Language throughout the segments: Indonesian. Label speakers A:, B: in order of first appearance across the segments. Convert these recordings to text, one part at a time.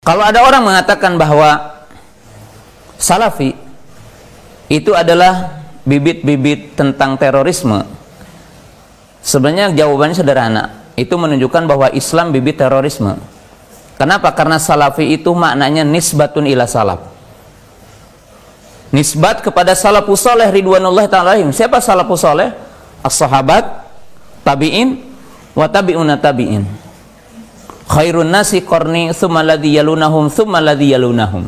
A: Kalau ada orang mengatakan bahwa Salafi itu adalah bibit-bibit tentang terorisme, sebenarnya jawabannya sederhana. Itu menunjukkan bahwa Islam bibit terorisme. Kenapa? Karena Salafi itu maknanya nisbatun ila salaf, nisbat kepada salafus saleh ridwanullahi ta'ala alaihim. Siapa salafus saleh? As-sahabat, tabi'in, wa tabi'una tabi'in. Khairun nasi qarni tsumma alladzi yalunahum tsumma alladzi yalunahum.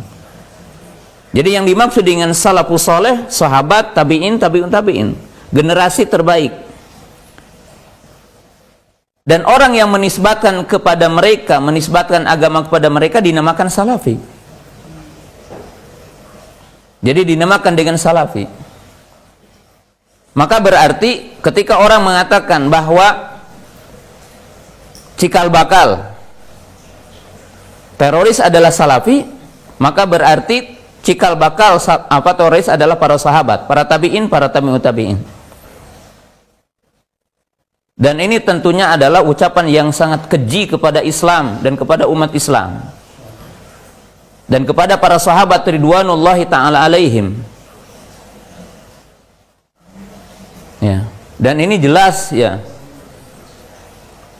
A: Jadi yang dimaksud dengan salafus saleh, sahabat, tabi'in, tabi'un tabi'in, generasi terbaik. Dan orang yang menisbatkan kepada mereka, menisbatkan agama kepada mereka dinamakan salafi. Jadi dinamakan dengan salafi. Maka berarti ketika orang mengatakan bahwa cikal bakal teroris adalah salafi, maka berarti cikal bakal teroris adalah para sahabat, para tabi'in, para tabi'ut tabi'in. Dan ini tentunya adalah ucapan yang sangat keji kepada Islam dan kepada umat Islam dan kepada para sahabat ridwanullahi ta'ala alaihim. Ya, dan ini jelas ya.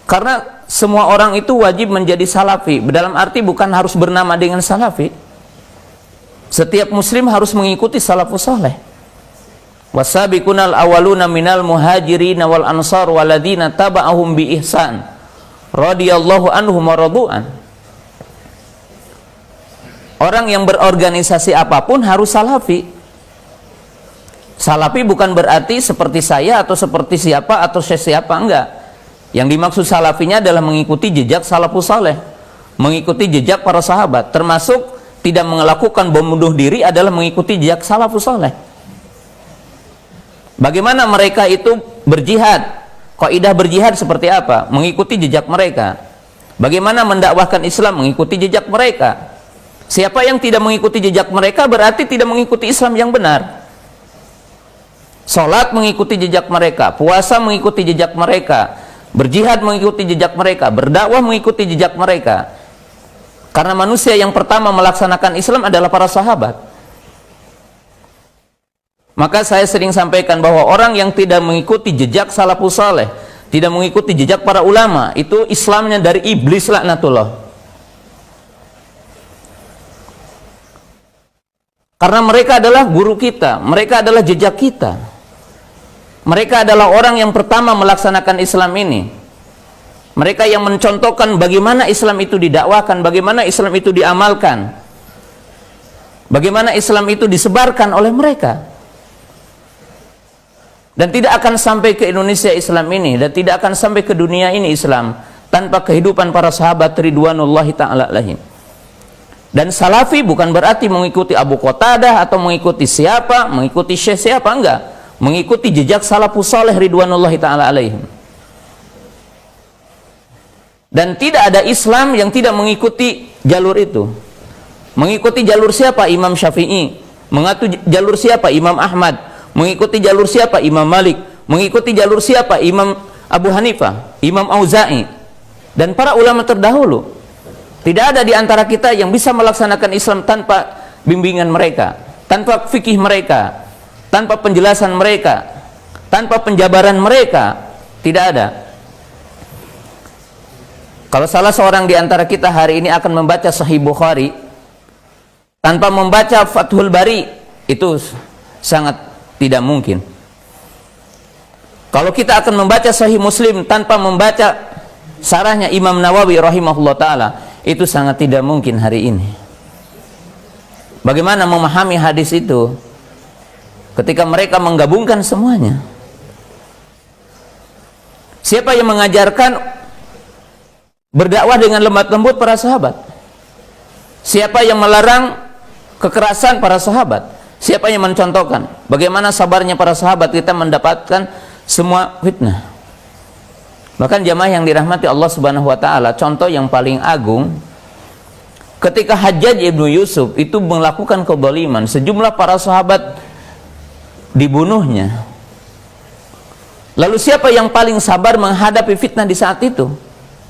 A: Karena semua orang itu wajib menjadi salafi, dalam arti bukan harus bernama dengan salafi. Setiap muslim harus mengikuti salafus saleh. Wasabiqunal awwaluna minal muhajirin wal ansar waladina taba'ahum bi ihsan radhiyallahu anhum wa radu'an. Orang yang berorganisasi apapun harus salafi. Salafi bukan berarti seperti saya atau seperti siapa atau siapa, enggak. Yang dimaksud salafinya adalah mengikuti jejak salafus saleh, mengikuti jejak para sahabat, termasuk tidak melakukan bom bunuh diri adalah mengikuti jejak salafus saleh. Bagaimana mereka itu berjihad, kaidah berjihad seperti apa? Mengikuti jejak mereka. Bagaimana mendakwahkan Islam? Mengikuti jejak mereka. Siapa yang tidak mengikuti jejak mereka berarti tidak mengikuti Islam yang benar. Salat mengikuti jejak mereka, puasa mengikuti jejak mereka, berjihad mengikuti jejak mereka, berdakwah mengikuti jejak mereka. Karena manusia yang pertama melaksanakan Islam adalah para sahabat. Maka saya sering sampaikan bahwa orang yang tidak mengikuti jejak salafus saleh, tidak mengikuti jejak para ulama, itu Islamnya dari iblis laknatullah. Karena mereka adalah guru kita, mereka adalah jejak kita. Mereka adalah orang yang pertama melaksanakan Islam ini. Mereka yang mencontohkan bagaimana Islam itu didakwakan, bagaimana Islam itu diamalkan, bagaimana Islam itu disebarkan oleh mereka. Dan tidak akan sampai ke Indonesia Islam ini, dan tidak akan sampai ke dunia ini Islam tanpa kehidupan para sahabat ridwanullahi ta'ala alaihim. Dan salafi bukan berarti mengikuti Abu Qatadah atau mengikuti siapa, mengikuti syekh siapa, enggak. Mengikuti jejak salafus saleh ridwanullahi ta'ala alaihim. Dan tidak ada Islam yang tidak mengikuti jalur itu. Mengikuti jalur siapa? Imam Syafi'i. Mengikuti jalur siapa? Imam Ahmad. Mengikuti jalur siapa? Imam Malik. Mengikuti jalur siapa? Imam Abu Hanifah, Imam Auza'i, dan para ulama terdahulu. Tidak ada di antara kita yang bisa melaksanakan Islam tanpa bimbingan mereka, tanpa fikih mereka, tanpa penjelasan mereka, tanpa penjabaran mereka. Tidak ada. Kalau salah seorang di antara kita hari ini akan membaca Sahih Bukhari tanpa membaca Fathul Bari, itu sangat tidak mungkin. Kalau kita akan membaca Sahih Muslim tanpa membaca sarahnya Imam Nawawi rahimahullah ta'ala, itu sangat tidak mungkin hari ini. Bagaimana memahami hadis itu ketika mereka menggabungkan semuanya? Siapa yang mengajarkan berdakwah dengan lemah lembut para sahabat? Siapa yang melarang kekerasan para sahabat? Siapa yang mencontohkan bagaimana sabarnya para sahabat kita mendapatkan semua fitnah? Bahkan jamaah yang dirahmati Allah Subhanahu wa taala, contoh yang paling agung ketika Hajjaj ibnu Yusuf itu melakukan kezaliman, sejumlah para sahabat dibunuhnya. Lalu siapa yang paling sabar menghadapi fitnah di saat itu?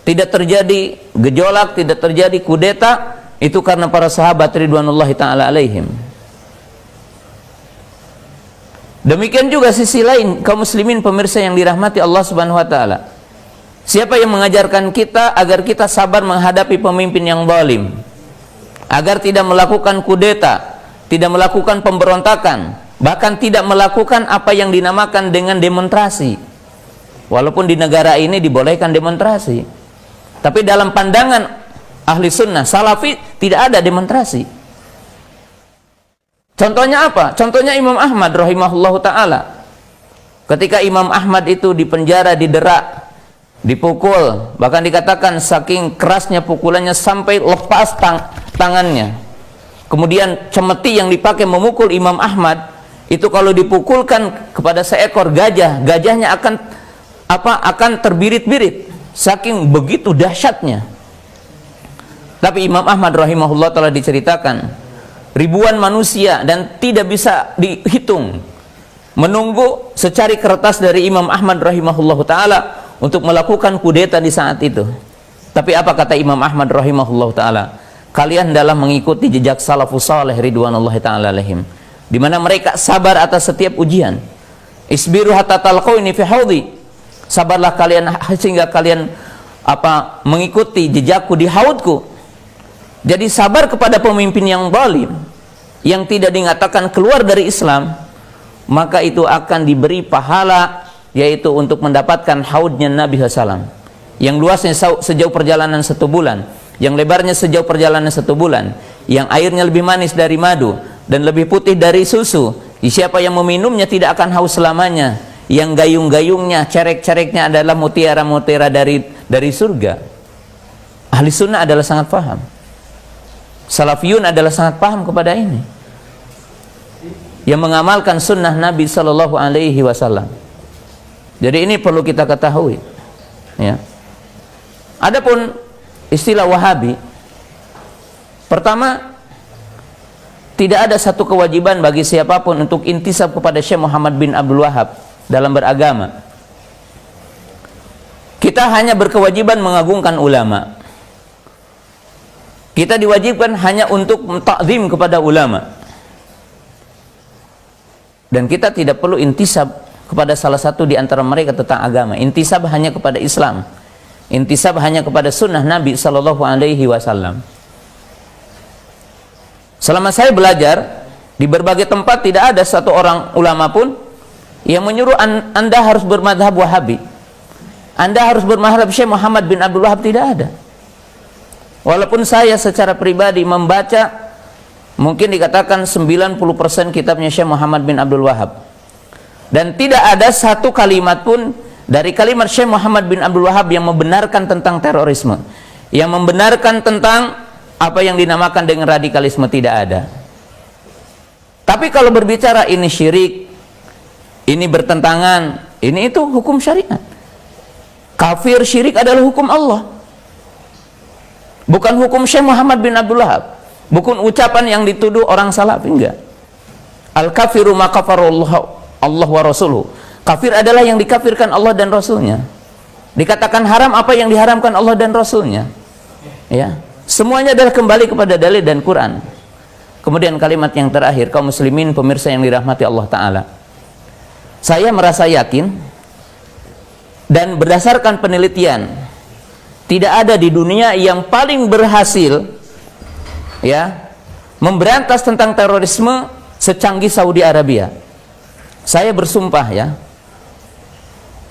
A: Tidak terjadi gejolak, tidak terjadi kudeta, itu karena para sahabat ridwanullahi ta'ala alaihim. Demikian juga sisi lain, kaum muslimin pemirsa yang dirahmati Allah subhanahu wa ta'ala. Siapa yang mengajarkan kita agar kita sabar menghadapi pemimpin yang zalim, agar tidak melakukan kudeta, tidak melakukan pemberontakan, bahkan tidak melakukan apa yang dinamakan dengan demonstrasi. Walaupun di negara ini dibolehkan demonstrasi, tapi dalam pandangan ahli sunnah salafi tidak ada demonstrasi. Contohnya apa? Contohnya Imam Ahmad rahimahullahu ta'ala. Ketika Imam Ahmad itu dipenjara, didera, dipukul, bahkan dikatakan saking kerasnya pukulannya sampai lepas tangannya. Kemudian cemeti yang dipakai memukul Imam Ahmad itu kalau dipukulkan kepada seekor gajah, gajahnya akan terbirit-birit, saking begitu dahsyatnya. Tapi Imam Ahmad rahimahullah telah diceritakan ribuan manusia dan tidak bisa dihitung menunggu secari kertas dari Imam Ahmad rahimahullah ta'ala untuk melakukan kudeta di saat itu. Tapi apa kata Imam Ahmad rahimahullah ta'ala? Kalian dalam mengikuti jejak salafus salih ridwanullahi ta'ala alaihim, di mana mereka sabar atas setiap ujian. Isbiru hatta talqauni fi haudi, sabarlah kalian sehingga kalian mengikuti jejakku di haudku. Jadi sabar kepada pemimpin yang zalim, yang tidak dinyatakan keluar dari Islam, maka itu akan diberi pahala, yaitu untuk mendapatkan haudnya Nabi SAW, yang luasnya sejauh perjalanan 1 bulan, yang lebarnya sejauh perjalanan 1 bulan, yang airnya lebih manis dari madu dan lebih putih dari susu. Siapa yang meminumnya tidak akan haus selamanya, yang gayung-gayungnya, cerek-cereknya adalah mutiara-mutiara dari surga. Ahli sunnah adalah sangat paham, salafiyun adalah sangat paham kepada ini, yang mengamalkan sunnah Nabi Sallallahu Alaihi Wasallam. Jadi ini perlu kita ketahui, ya. Adapun istilah Wahabi, pertama, tidak ada satu kewajiban bagi siapapun untuk intisab kepada Syekh Muhammad bin Abdul Wahab dalam beragama. Kita hanya berkewajiban mengagungkan ulama. Kita diwajibkan hanya untuk takzim kepada ulama, dan kita tidak perlu intisab kepada salah satu di antara mereka tentang agama. Intisab hanya kepada Islam, intisab hanya kepada sunnah Nabi Sallallahu Alaihi Wasallam. Selama saya belajar di berbagai tempat, tidak ada satu orang ulama pun yang menyuruh Anda harus bermadhab Wahabi, Anda harus bermadhab Syekh Muhammad bin Abdul Wahab. Tidak ada. Walaupun saya secara pribadi membaca, mungkin dikatakan 90% kitabnya Syekh Muhammad bin Abdul Wahab, dan tidak ada satu kalimat pun dari kalimat Syekh Muhammad bin Abdul Wahab yang membenarkan tentang terorisme, yang membenarkan tentang apa yang dinamakan dengan radikalisme. Tidak ada. Tapi kalau berbicara ini syirik, ini bertentangan, ini itu hukum syariat. Kafir syirik adalah hukum Allah, bukan hukum Syekh Muhammad bin Abdul Wahab, bukan ucapan yang dituduh orang salaf. Enggak. Al-kafiru ma kafarallahu Allah wa rasuluhu. Kafir adalah yang dikafirkan Allah dan Rasulnya. Dikatakan haram apa yang diharamkan Allah dan Rasulnya. Ya, semuanya adalah kembali kepada dalil dan Quran. Kemudian kalimat yang terakhir, kaum muslimin pemirsa yang dirahmati Allah Ta'ala, saya merasa yakin dan berdasarkan penelitian, tidak ada di dunia yang paling berhasil, ya, memberantas tentang terorisme secanggih Saudi Arabia. Saya bersumpah,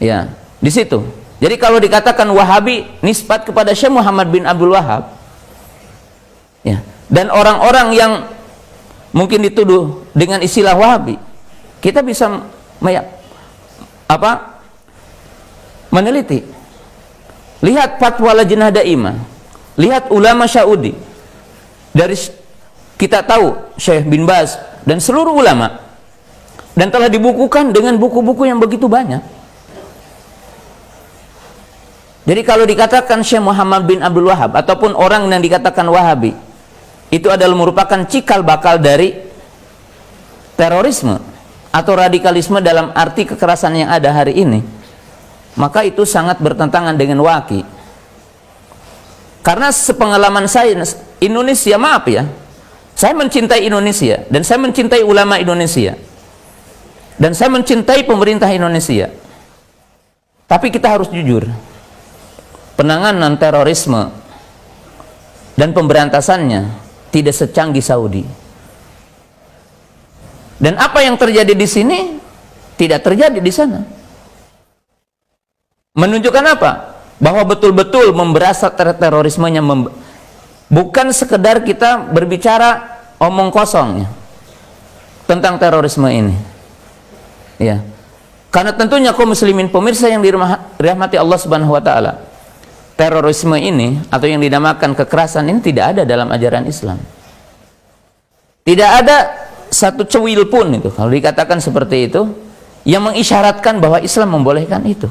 A: ya, di situ. Jadi kalau dikatakan Wahabi nisbat kepada Syekh Muhammad bin Abdul Wahab, ya, dan orang-orang yang mungkin dituduh dengan istilah Wahabi, kita bisa meneliti. Lihat fatwa Lajnah Daimah, lihat ulama Saudi, dari kita tahu Syekh bin Baz dan seluruh ulama, dan telah dibukukan dengan buku-buku yang begitu banyak. Jadi kalau dikatakan Syekh Muhammad bin Abdul Wahab ataupun orang yang dikatakan Wahabi, itu adalah merupakan cikal bakal dari terorisme atau radikalisme dalam arti kekerasan yang ada hari ini, maka itu sangat bertentangan dengan waqi. Karena sepengalaman saya, Indonesia, maaf ya, saya mencintai Indonesia dan saya mencintai ulama Indonesia dan saya mencintai pemerintah Indonesia. Tapi kita harus jujur, penanganan terorisme dan pemberantasannya tidak secanggih Saudi. Dan apa yang terjadi di sini tidak terjadi di sana. Menunjukkan apa? Bahwa betul-betul memberasa terorismenya, bukan sekedar kita berbicara omong kosong ya, tentang terorisme ini. Ya. Karena tentunya kaum muslimin pemirsa yang dirahmati Allah Subhanahu wa taala, terorisme ini atau yang dinamakan kekerasan ini tidak ada dalam ajaran Islam. Tidak ada satu cuil pun itu, kalau dikatakan seperti itu, yang mengisyaratkan bahwa Islam membolehkan itu.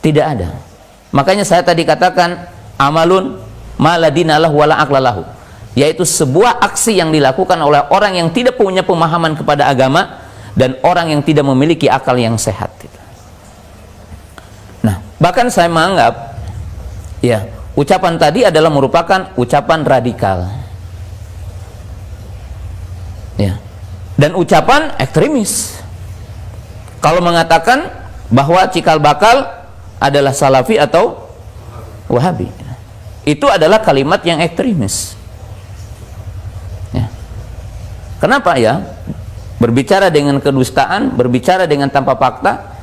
A: Tidak ada. Makanya saya tadi katakan amalun maladinalahu wala aqlalahu, yaitu sebuah aksi yang dilakukan oleh orang yang tidak punya pemahaman kepada agama dan orang yang tidak memiliki akal yang sehat. Nah, bahkan saya menganggap ya, ucapan tadi adalah merupakan ucapan radikal. Ya. Dan ucapan ekstremis. Kalau mengatakan bahwa cikal bakal adalah Salafi atau Wahabi, itu adalah kalimat yang ekstremis. Ya. Kenapa ya? Berbicara dengan kedustaan, berbicara dengan tanpa fakta.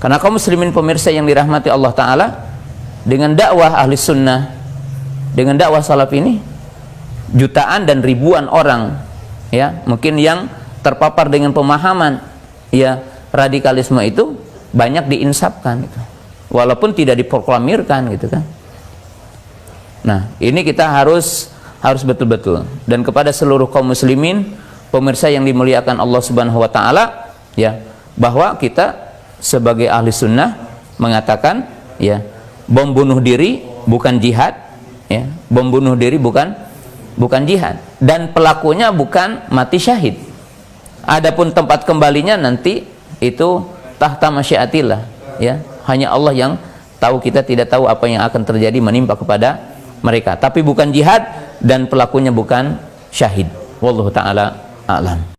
A: Karena kaum muslimin pemirsa yang dirahmati Allah Ta'ala, dengan dakwah ahli sunnah, dengan dakwah salaf ini, jutaan dan ribuan orang ya, mungkin yang terpapar dengan pemahaman ya radikalisme itu banyak diinsapkan gitu, walaupun tidak diproklamirkan gitu kan. Nah, ini kita harus betul-betul, dan kepada seluruh kaum muslimin pemirsa yang dimuliakan Allah Subhanahu wa taala ya, bahwa kita sebagai ahli sunnah mengatakan ya, bom bunuh diri bukan jihad ya, bom bunuh diri bukan jihad, dan pelakunya bukan mati syahid. Adapun tempat kembalinya nanti itu tahta masyiatillah ya, hanya Allah yang tahu, kita tidak tahu apa yang akan terjadi menimpa kepada mereka, tapi bukan jihad dan pelakunya bukan syahid. Wallahu taala a'lam.